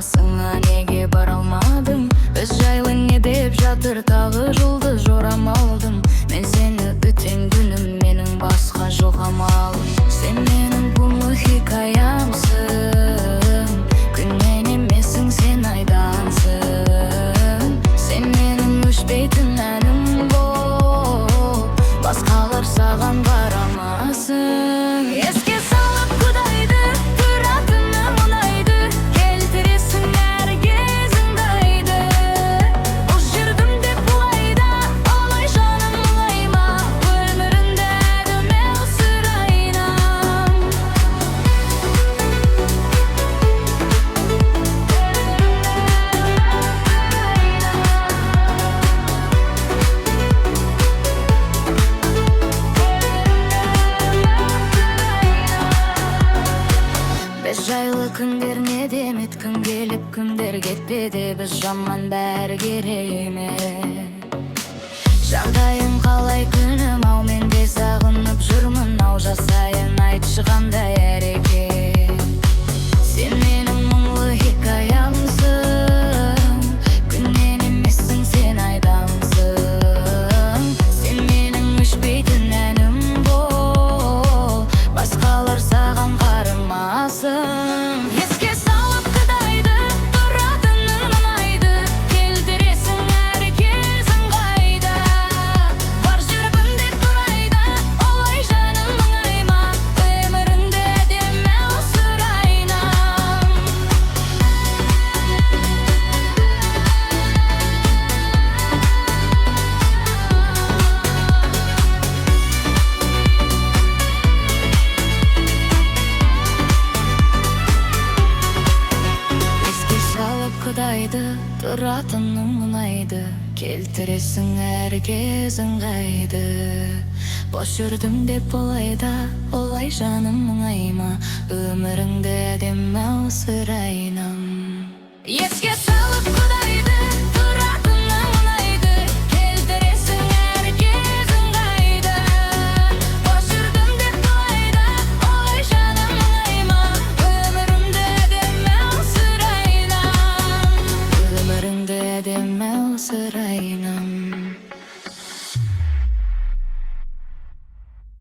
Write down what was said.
қасыңа неге бара алмадым? Біз жайлы не деп жатыр тағы жұлдыз жорамалдым. Мен сені өтем күнім, менің басқа жоқ амалым. Сен менің бұлы хикаямсың, күннен емессің, сен айдансың. Сен менің өшпейтін әнім бол, басқалар саған қарамасын. Еске салып құдайды, тұратыным ұнайды, келтіресің әр кезіңді. Бұл жүрдім деп бұлайда, олай жаным мұңайма, өміріңді әдемі сұрайнам. Біз жайлы күндер не демет, күн келіп күндер кетпеді. Біз жаман бәрі керек емес. Жағдайың қалай күнім ау, мен де сағынып жүрмін ау. Жасайын айтшы қандай әрекет. Сен менің мұңлы хикаямсың, күннен емессің, сен айдансың. Сен менің өшпейтін әнім бол, басқалар саған қарамасын. Еске салып құдайды, тұратыным ұнайды, келтіресің әр кезің қайда. Бар жүрбім деп тұрайда, олай жаным мұңайма, өміріңді әдемі сұрайнам. Еске салып құдайды, тұратыным ұнайды, келтіресің әр кезің қайды. Бос жүрдім деп бұлайда, олай жаным мұңайма, өміріңді әдемі сұрайнам. Еске салып